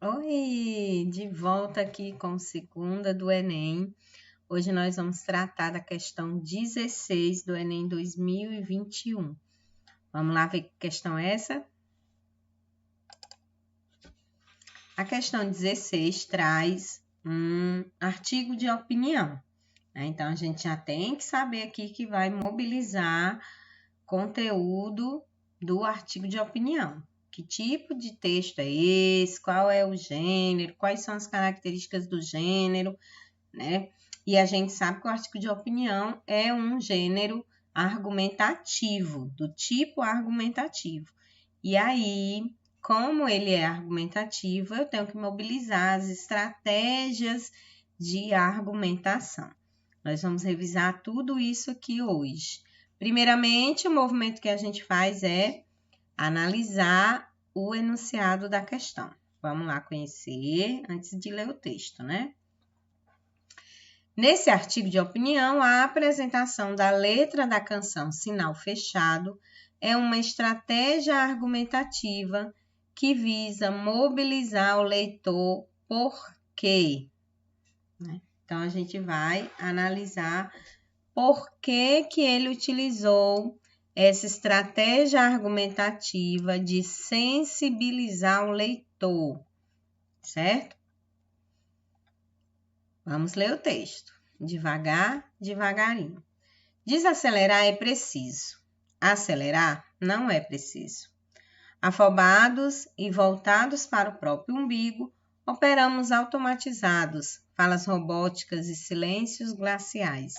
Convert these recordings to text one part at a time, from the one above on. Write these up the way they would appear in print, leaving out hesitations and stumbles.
Oi, de volta aqui com segunda do Enem. Hoje nós vamos tratar da questão 16 do Enem 2021. Vamos lá ver que questão é essa? A questão 16 traz um artigo de opinião, né? Então, a gente já tem que saber aqui que vai mobilizar conteúdo do artigo de opinião. Que tipo de texto é esse? Qual é o gênero? Quais são as características do gênero, né? E a gente sabe que o artigo de opinião é um gênero argumentativo, do tipo argumentativo. E aí, como ele é argumentativo, eu tenho que mobilizar as estratégias de argumentação. Nós vamos revisar tudo isso aqui hoje. Primeiramente, o movimento que a gente faz é analisar o enunciado da questão. Vamos lá conhecer antes de ler o texto, né? Nesse artigo de opinião, a apresentação da letra da canção Sinal Fechado é uma estratégia argumentativa que visa mobilizar o leitor por quê? Então, a gente vai analisar por que ele utilizou essa estratégia argumentativa de sensibilizar o leitor, certo? Vamos ler o texto, devagar, devagarinho. Desacelerar é preciso, acelerar não é preciso. Afobados e voltados para o próprio umbigo, operamos automatizados, falas robóticas e silêncios glaciais.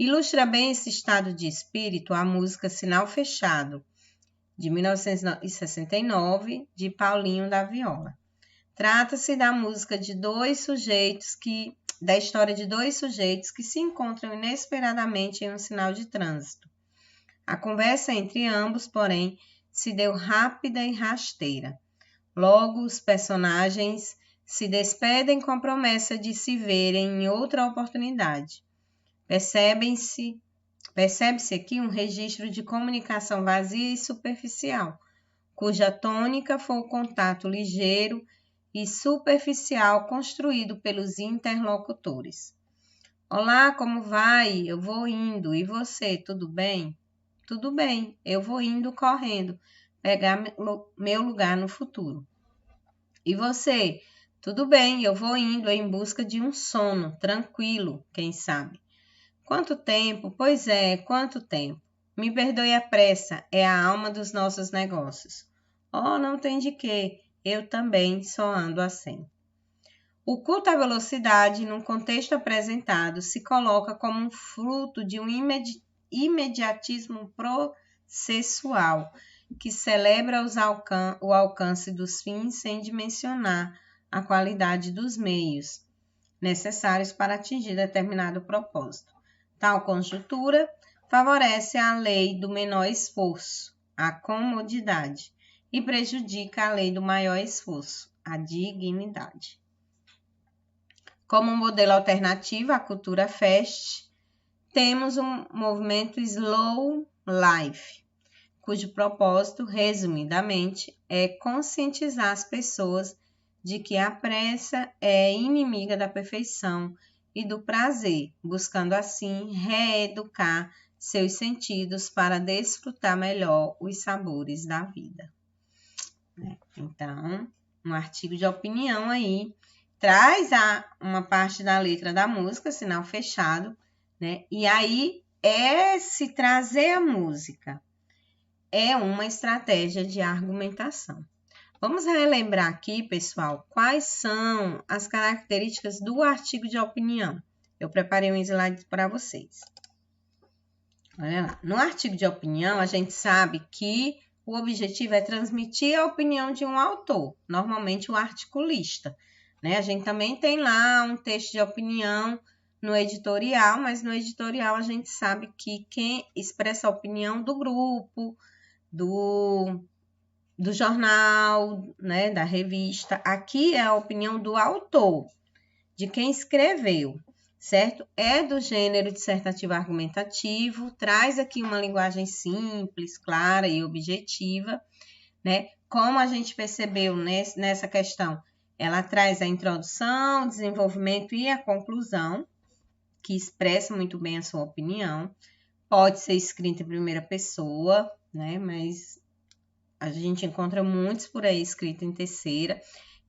Ilustra bem esse estado de espírito a música Sinal Fechado, de 1969, de Paulinho da Viola. Trata-se da música de da história de dois sujeitos que se encontram inesperadamente em um sinal de trânsito. A conversa entre ambos, porém, se deu rápida e rasteira. Logo, os personagens se despedem com a promessa de se verem em outra oportunidade. Percebe-se aqui um registro de comunicação vazia e superficial, cuja tônica foi o contato ligeiro e superficial construído pelos interlocutores. Olá, como vai? Eu vou indo. E você, tudo bem? Tudo bem, eu vou indo correndo, pegar meu lugar no futuro. E você? Tudo bem, eu vou indo em busca de um sono, tranquilo, quem sabe. Quanto tempo? Pois é, quanto tempo? Me perdoe a pressa, é a alma dos nossos negócios. Oh, não tem de quê, eu também só ando assim. O culto à velocidade, no contexto apresentado, se coloca como um fruto de um imediatismo processual, que celebra o alcance dos fins sem dimensionar a qualidade dos meios necessários para atingir determinado propósito. Tal conjuntura favorece a lei do menor esforço, a comodidade, e prejudica a lei do maior esforço, a dignidade. Como modelo alternativo à cultura fast, temos um movimento Slow Life, cujo propósito, resumidamente, é conscientizar as pessoas de que a pressa é inimiga da perfeição e do prazer, buscando assim reeducar seus sentidos para desfrutar melhor os sabores da vida. Então, um artigo de opinião aí traz uma parte da letra da música, Sinal Fechado, né? E aí, se trazer a música é uma estratégia de argumentação. Vamos relembrar aqui, pessoal, quais são as características do artigo de opinião. Eu preparei um slide para vocês. Olha lá. No artigo de opinião, a gente sabe que o objetivo é transmitir a opinião de um autor, normalmente o articulista, né? A gente também tem lá um texto de opinião no editorial, mas no editorial a gente sabe que quem expressa a opinião do grupo, do jornal, né, da revista. Aqui é a opinião do autor, de quem escreveu, certo? É do gênero dissertativo argumentativo, traz aqui uma linguagem simples, clara e objetiva, né? Como a gente percebeu nessa questão, ela traz a introdução, o desenvolvimento e a conclusão, que expressa muito bem a sua opinião. Pode ser escrita em primeira pessoa, né? Mas a gente encontra muitos por aí escritos em terceira,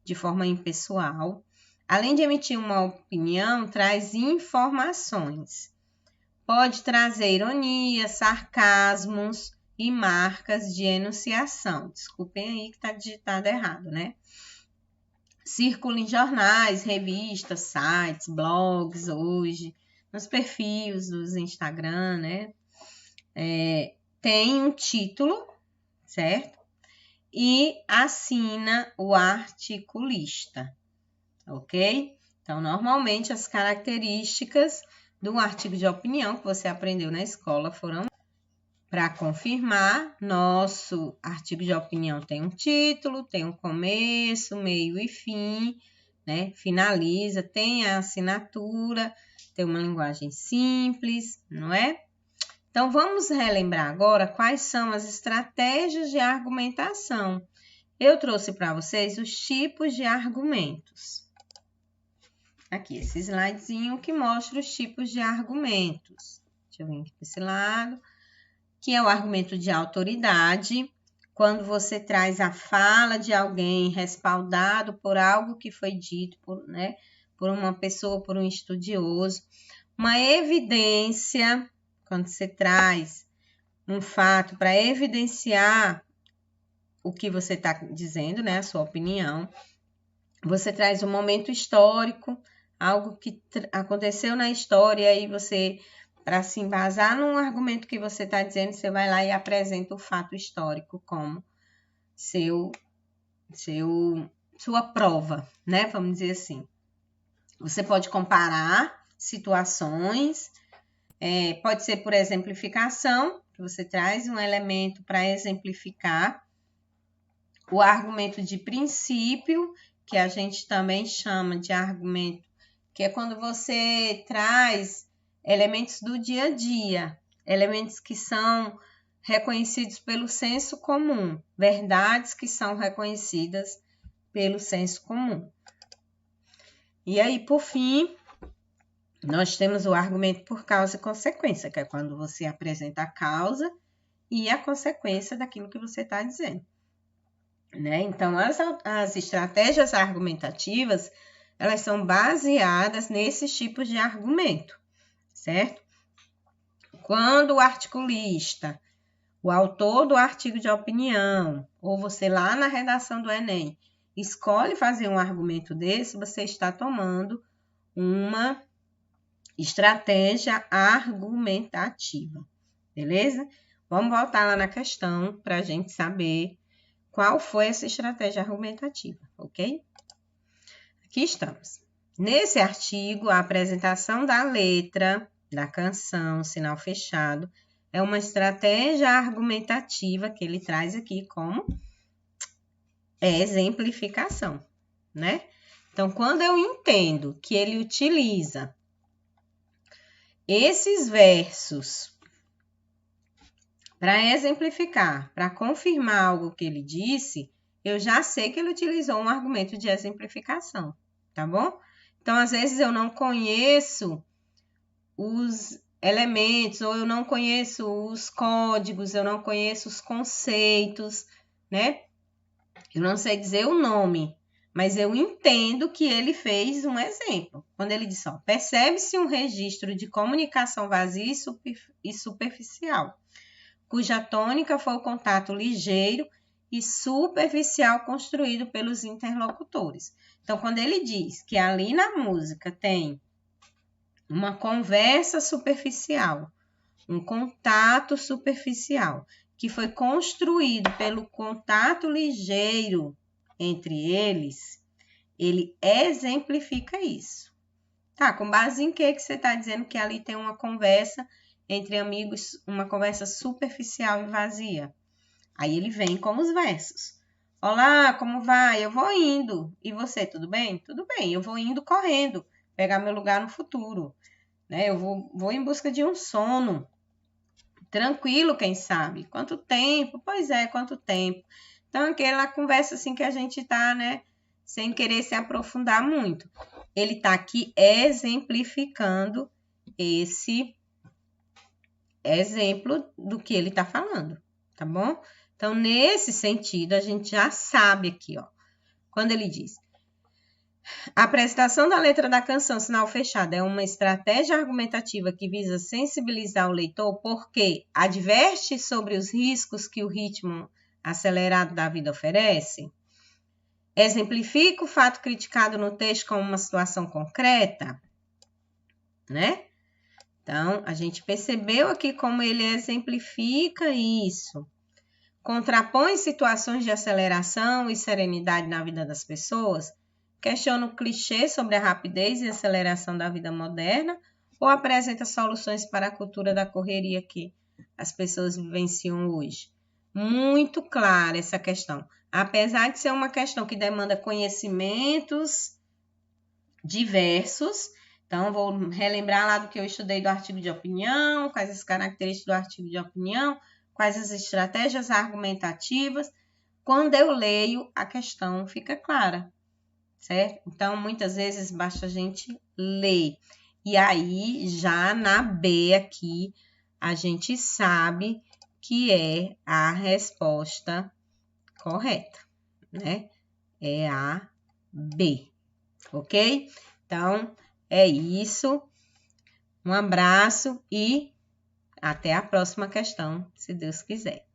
de forma impessoal. Além de emitir uma opinião, traz informações. Pode trazer ironia, sarcasmos e marcas de enunciação. Desculpem aí que está digitado errado, né? Circula em jornais, revistas, sites, blogs, hoje, nos perfis dos Instagram, né? Tem um título, certo? E assina o articulista, ok? Então, normalmente, as características do artigo de opinião que você aprendeu na escola foram: para confirmar, nosso artigo de opinião tem um título, tem um começo, meio e fim, né? Finaliza, tem a assinatura, tem uma linguagem simples, não é? Então, vamos relembrar agora quais são as estratégias de argumentação. Eu trouxe para vocês os tipos de argumentos. Aqui, esse slidezinho que mostra os tipos de argumentos. Deixa eu vir aqui para esse lado. Que é o argumento de autoridade, quando você traz a fala de alguém respaldado por algo que foi dito por uma pessoa, por um estudioso. Uma evidência, quando você traz um fato para evidenciar o que você está dizendo, né, a sua opinião. Você traz um momento histórico, algo que aconteceu na história, e aí você, para se embasar num argumento que você está dizendo, você vai lá e apresenta o fato histórico como sua prova, né? Vamos dizer assim. Você pode comparar situações, pode ser por exemplificação, que você traz um elemento para exemplificar. O argumento de princípio, que a gente também chama de argumento, que é quando você traz elementos do dia a dia, elementos que são reconhecidos pelo senso comum, verdades que são reconhecidas pelo senso comum. E aí, por fim, nós temos o argumento por causa e consequência, que é quando você apresenta a causa e a consequência daquilo que você está dizendo. Né? Então, as estratégias argumentativas, elas são baseadas nesses tipos de argumento, certo? Quando o articulista, o autor do artigo de opinião, ou você lá na redação do Enem, escolhe fazer um argumento desse, você está tomando uma estratégia argumentativa, beleza? Vamos voltar lá na questão para a gente saber qual foi essa estratégia argumentativa, ok? Aqui estamos. Nesse artigo, a apresentação da letra da canção, sinal fechado, é uma estratégia argumentativa que ele traz aqui como exemplificação, né? Então, quando eu entendo que ele utiliza esses versos para exemplificar, para confirmar algo que ele disse, eu já sei que ele utilizou um argumento de exemplificação, tá bom? Então, às vezes eu não conheço os elementos, ou eu não conheço os códigos, eu não conheço os conceitos, né? Eu não sei dizer o nome, mas eu entendo que ele fez um exemplo. Quando ele diz, percebe-se um registro de comunicação vazia e superficial, cuja tônica foi o contato ligeiro e superficial construído pelos interlocutores. Então, quando ele diz que ali na música tem uma conversa superficial, um contato superficial, que foi construído pelo contato ligeiro entre eles, ele exemplifica isso. Tá, com base em que você está dizendo que ali tem uma conversa entre amigos, uma conversa superficial e vazia? Aí ele vem com os versos. Olá, como vai? Eu vou indo. E você, tudo bem? Tudo bem, eu vou indo correndo, pegar meu lugar no futuro. Né? Eu vou em busca de um sono. Tranquilo, quem sabe? Quanto tempo? Pois é, quanto tempo? Então, aquela conversa assim que a gente tá, né? sem querer se aprofundar muito. Ele está aqui exemplificando esse exemplo do que ele está falando, tá bom? Então, nesse sentido, a gente já sabe aqui, ó, quando ele diz: a apresentação da letra da canção Sinal Fechado é uma estratégia argumentativa que visa sensibilizar o leitor porque adverte sobre os riscos que o ritmo acelerado da vida oferece, exemplifica o fato criticado no texto como uma situação concreta, né? Então, a gente percebeu aqui como ele exemplifica isso. Contrapõe situações de aceleração e serenidade na vida das pessoas, questiona o clichê sobre a rapidez e aceleração da vida moderna ou apresenta soluções para a cultura da correria que as pessoas vivenciam hoje. Muito clara essa questão. Apesar de ser uma questão que demanda conhecimentos diversos, então vou relembrar lá do que eu estudei do artigo de opinião, quais as características do artigo de opinião, quais as estratégias argumentativas. Quando eu leio, a questão fica clara, certo? Então, muitas vezes basta a gente ler. E aí, já na B aqui, a gente sabe que é a resposta correta, né? É a B, ok? Então, é isso. Um abraço e até a próxima questão, se Deus quiser.